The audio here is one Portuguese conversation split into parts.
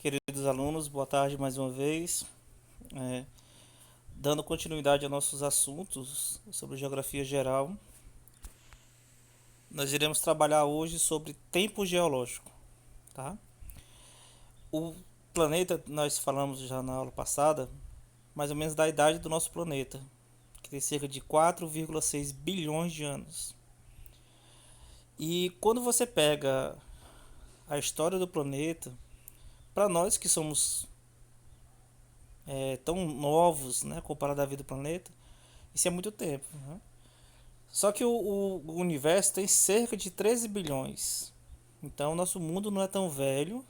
queridos alunos, boa tarde mais uma vez. É, Dando continuidade a nossos assuntos sobre geografia geral, nós iremos trabalhar hoje sobre tempo geológico, tá? O planeta, nós falamos já na aula passada, mais ou menos da idade do nosso planeta, que tem cerca de 4,6 bilhões de anos. E quando você pega a história do planeta, para nós que somos tão novos, né, comparado à vida do planeta, isso é muito tempo, né? Só que o universo tem cerca de 13 bilhões. Então, nosso mundo não é tão velho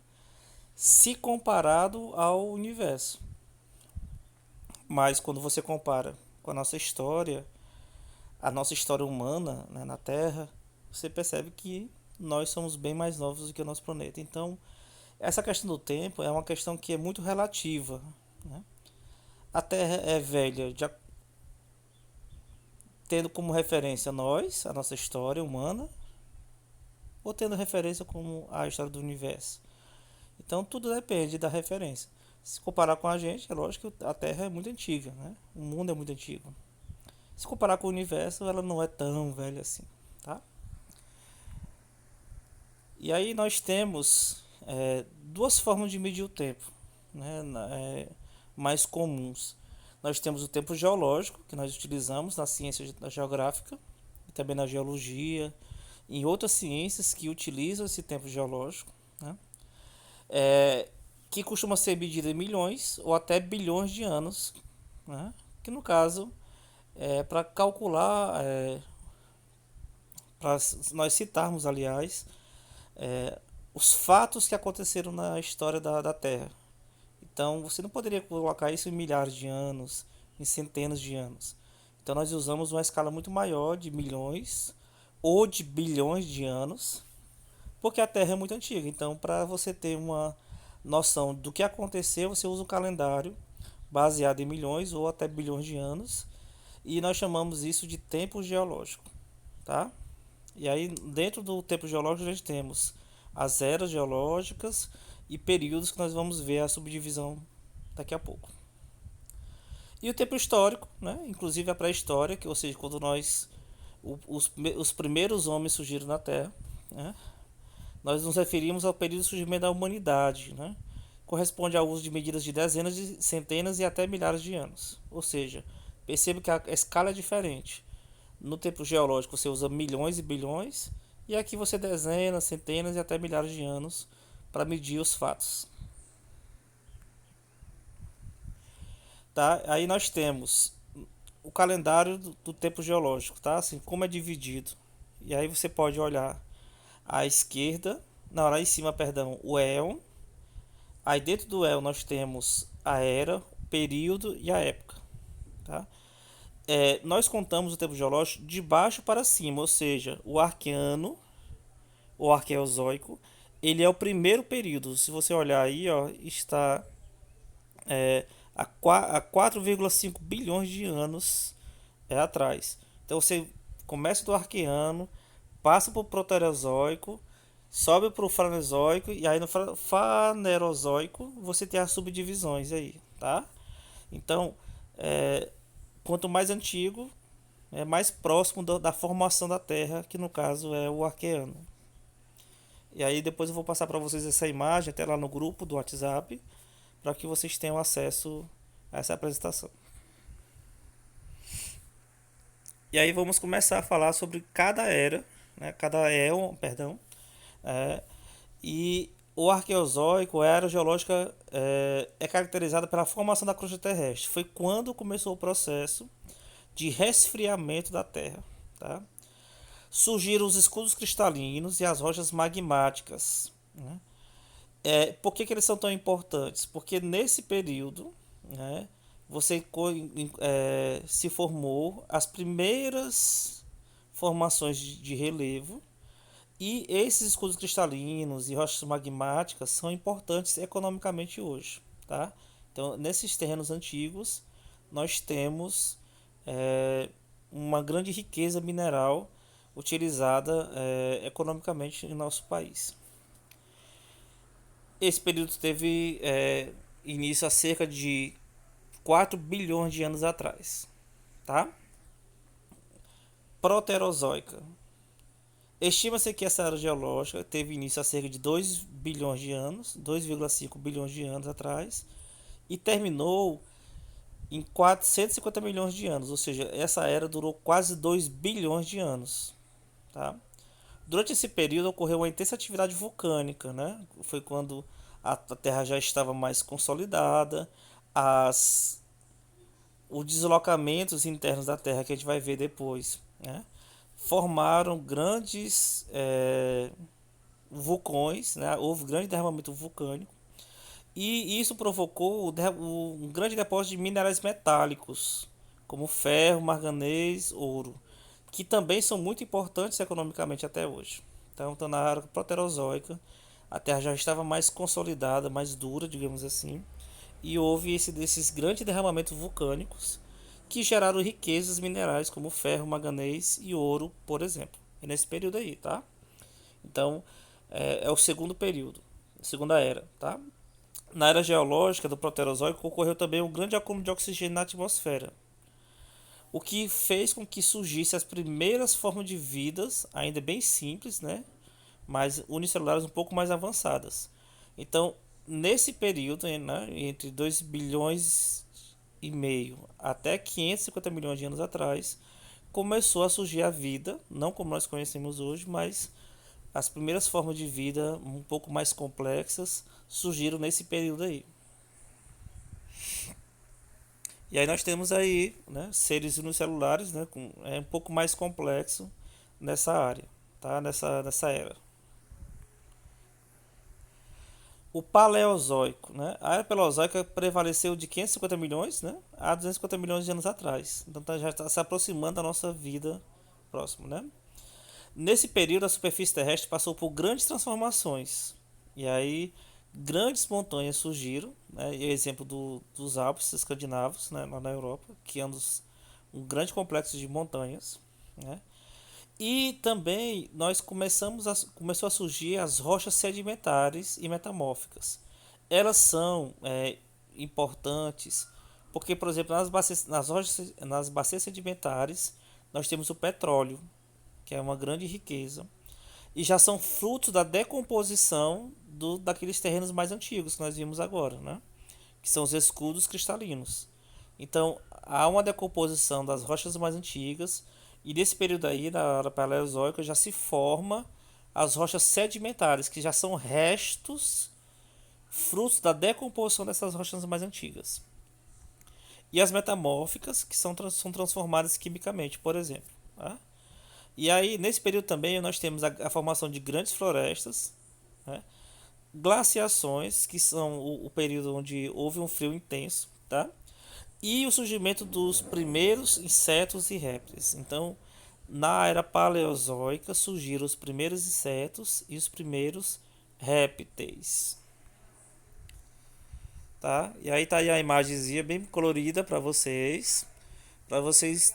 se comparado ao universo. Mas quando você compara com a nossa história humana, né, na Terra, você percebe que nós somos bem mais novos do que o nosso planeta. Então, essa questão do tempo é uma questão que é muito relativa, né? A Terra é velha tendo como referência nós, a nossa história humana, ou tendo referência como a história do universo. Então tudo depende da referência. Se comparar com a gente, é lógico que a Terra é muito antiga, né? O mundo é muito antigo. Se comparar com o universo, ela não é tão velha assim, tá? E aí nós temos duas formas de medir o tempo, né? Mais comuns. Nós temos o tempo geológico, que nós utilizamos na ciência da geográfica, e também na geologia, em outras ciências que utilizam esse tempo geológico, né? é, que costuma ser medida em milhões ou até bilhões de anos, né? Que no caso é para calcular, para nós citarmos, aliás, os fatos que aconteceram na história da Terra. Então você não poderia colocar isso em milhares de anos, em centenas de anos. Então nós usamos uma escala muito maior de milhões ou de bilhões de anos, porque a Terra é muito antiga. Então, para você ter uma noção do que aconteceu, você usa um calendário baseado em milhões ou até bilhões de anos, e nós chamamos isso de tempo geológico, tá? E aí, dentro do tempo geológico, nós temos as eras geológicas e períodos que nós vamos ver a subdivisão daqui a pouco. E o tempo histórico, né? Inclusive a pré-história, que ou seja, quando os primeiros homens surgiram na Terra, né? Nós nos referimos ao período de surgimento da humanidade, né? Corresponde ao uso de medidas de dezenas, de centenas e até milhares de anos. Ou seja, perceba que a escala é diferente. No tempo geológico você usa milhões e bilhões, e aqui você dezenas, centenas e até milhares de anos para medir os fatos. Tá? Aí nós temos o calendário do tempo geológico, tá? Assim, como é dividido. E aí você pode olhar à esquerda, não, lá em cima, perdão, o éon. Aí dentro do El nós temos a era, o período e a época. Tá? Nós contamos o tempo geológico de baixo para cima, ou seja, o Arqueano, ou Arqueozoico, ele é o primeiro período. Se você olhar aí, ó, está a 4,5 bilhões de anos atrás. Então você começa do Arqueano, passa para o Proterozoico, sobe para o Fanerozoico e aí no Fanerozoico você tem as subdivisões aí, tá? Então, quanto mais antigo, é mais próximo da formação da Terra, que no caso é o Arqueano. E aí depois eu vou passar para vocês essa imagem até lá no grupo do WhatsApp, para que vocês tenham acesso a essa apresentação. E aí vamos começar a falar sobre cada era, né, cada éon, perdão, é, e o Arqueozoico, a era geológica, é caracterizada pela formação da crosta terrestre. Foi quando começou o processo de resfriamento da Terra. Tá? Surgiram os escudos cristalinos e as rochas magmáticas. Né? Por que eles são tão importantes? Porque nesse período, né, você se formou as primeiras formações de relevo, e esses escudos cristalinos e rochas magmáticas são importantes economicamente hoje, tá? Então, nesses terrenos antigos, nós temos uma grande riqueza mineral utilizada economicamente em nosso país. Esse período teve início há cerca de 4 bilhões de anos atrás, tá? Proterozoica. Estima-se que essa era geológica teve início há cerca de 2 bilhões de anos, 2,5 bilhões de anos atrás, e terminou em 450 milhões de anos, ou seja, essa era durou quase 2 bilhões de anos, tá? Durante esse período ocorreu uma intensa atividade vulcânica, né? Foi quando a Terra já estava mais consolidada, as os deslocamentos internos da Terra que a gente vai ver depois, né? Formaram grandes vulcões, né? Houve grande derramamento vulcânico e isso provocou um grande depósito de minerais metálicos, como ferro, manganês, ouro, que também são muito importantes economicamente até hoje. Então, na era proterozoica, a Terra já estava mais consolidada, mais dura, digamos assim, e houve desses grandes derramamentos vulcânicos que geraram riquezas minerais como ferro, manganês e ouro, por exemplo. E nesse período aí, tá? Então, é o segundo período, a segunda era, tá? Na era geológica do Proterozoico ocorreu também um grande acúmulo de oxigênio na atmosfera, o que fez com que surgissem as primeiras formas de vidas, ainda bem simples, né? Mas unicelulares um pouco mais avançadas. Então, nesse período, né, entre 2 bilhões e meio até 550 milhões de anos atrás, começou a surgir a vida, não como nós conhecemos hoje, mas as primeiras formas de vida um pouco mais complexas surgiram nesse período aí. E aí nós temos aí, né, seres unicelulares, né, um pouco mais complexo nessa área, tá? Nessa era. O Paleozoico, né? A era Paleozoica prevaleceu de 550 milhões, né, a 250 milhões de anos atrás. Então já está se aproximando da nossa vida próxima, né? Nesse período, a superfície terrestre passou por grandes transformações. E aí, grandes montanhas surgiram, né? E exemplo dos Alpes escandinavos, né? Lá na Europa, que é um grande complexo de montanhas, né? E também começou a surgir as rochas sedimentares e metamórficas. Elas são importantes porque, por exemplo, nas bacias sedimentares nós temos o petróleo, que é uma grande riqueza, e já são frutos da decomposição daqueles terrenos mais antigos que nós vimos agora, né? Que são os escudos cristalinos. Então, há uma decomposição das rochas mais antigas, e nesse período aí, na era paleozoica, já se forma as rochas sedimentares, que já são restos, frutos da decomposição dessas rochas mais antigas. E as metamórficas, que são transformadas quimicamente, por exemplo. Tá? E aí, nesse período também, nós temos a formação de grandes florestas, né? Glaciações, que são o período onde houve um frio intenso, tá? E o surgimento dos primeiros insetos e répteis. Então, na era paleozoica surgiram os primeiros insetos e os primeiros répteis, tá? E aí tá aí a imagenzinha bem colorida para vocês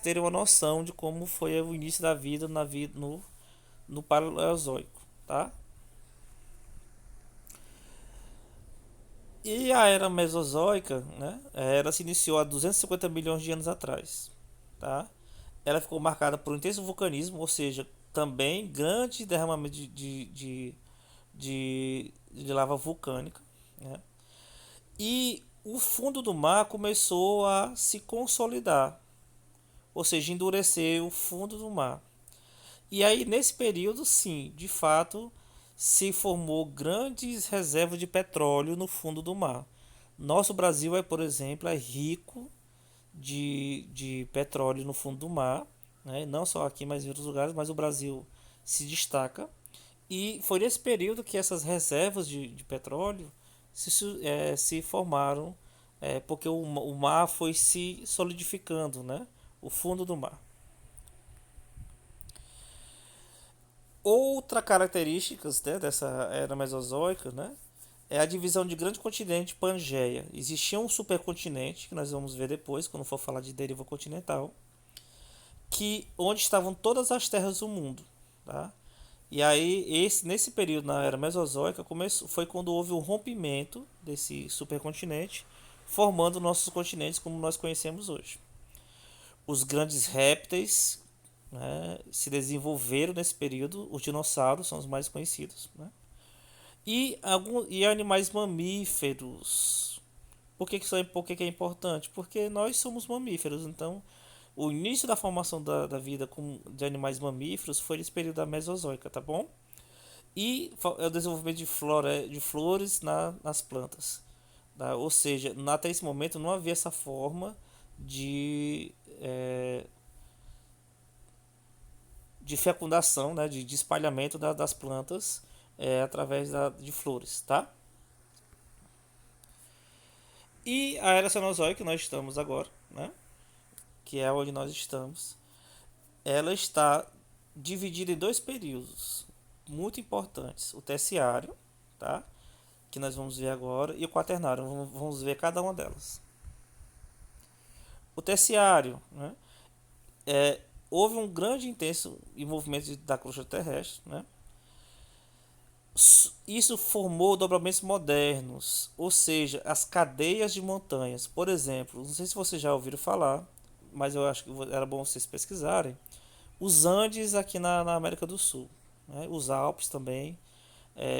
terem uma noção de como foi o início da vida no Paleozoico, tá? E a era Mesozoica, né? Ela se iniciou há 250 milhões de anos atrás, tá? Ela ficou marcada por um intenso vulcanismo, ou seja, também grande derramamento de lava vulcânica, né? E o fundo do mar começou a se consolidar, ou seja, endurecer o fundo do mar. E aí, nesse período, sim, de fato, se formou grandes reservas de petróleo no fundo do mar. Nosso Brasil por exemplo, é rico de petróleo no fundo do mar, né? Não só aqui, mas em outros lugares, mas o Brasil se destaca. E foi nesse período que essas reservas de petróleo se formaram, porque o mar foi se solidificando, né? O fundo do mar. Outra característica, né, dessa era mesozoica, né, é a divisão de grande continente Pangeia. Existia um supercontinente, que nós vamos ver depois, quando for falar de deriva continental, onde estavam todas as terras do mundo. Tá? E aí, nesse período, na era Mesozoica, foi quando houve o rompimento desse supercontinente, formando nossos continentes como nós conhecemos hoje. Os grandes répteis, né, se desenvolveram nesse período, os dinossauros são os mais conhecidos. Né? E animais mamíferos. Por que é importante? Porque nós somos mamíferos, então o início da formação da vida de animais mamíferos foi nesse período da Mesozoica, tá bom? E é o desenvolvimento de flores nas plantas. Tá? Ou seja, até esse momento não havia essa forma de, é, de fecundação, né? De espalhamento das plantas através de flores. Tá? E a era Cenozoica que nós estamos agora, né? Que é onde nós estamos, ela está dividida em dois períodos muito importantes: o terciário, tá? Que nós vamos ver agora, e o quaternário. Vamos ver cada uma delas. O terciário, né? Houve um grande e intenso envolvimento da crosta terrestre, né? Isso formou dobramentos modernos, ou seja, as cadeias de montanhas. Por exemplo, não sei se vocês já ouviram falar, mas eu acho que era bom vocês pesquisarem. Os Andes aqui na América do Sul, né? Os Alpes também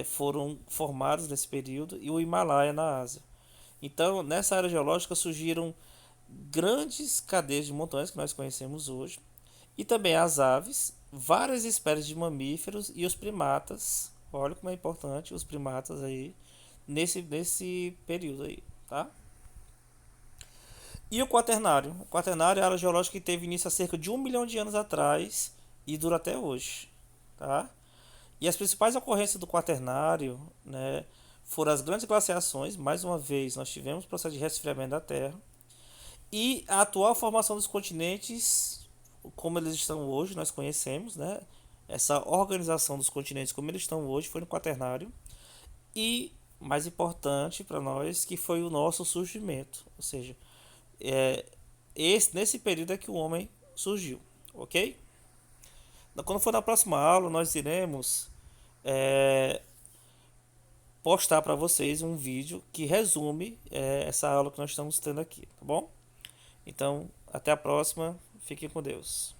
foram formados nesse período, e o Himalaia na Ásia. Então, nessa área geológica surgiram grandes cadeias de montanhas que nós conhecemos hoje, e também as aves, várias espécies de mamíferos e os primatas. Olha como é importante os primatas aí nesse período aí, tá? E o quaternário? O quaternário é a área geológica que teve início há cerca de 1 milhão de anos atrás e dura até hoje, tá? E as principais ocorrências do quaternário, né, foram as grandes glaciações. Mais uma vez, nós tivemos o processo de resfriamento da Terra e a atual formação dos continentes, como eles estão hoje, nós conhecemos, né? Essa organização dos continentes como eles estão hoje foi no quaternário. E, mais importante para nós, que foi o nosso surgimento. Ou seja, é, nesse período é que o homem surgiu, ok? Quando for na próxima aula, nós iremos é, postar para vocês um vídeo que resume essa aula que nós estamos tendo aqui, tá bom? Então, até a próxima. Fiquem com Deus.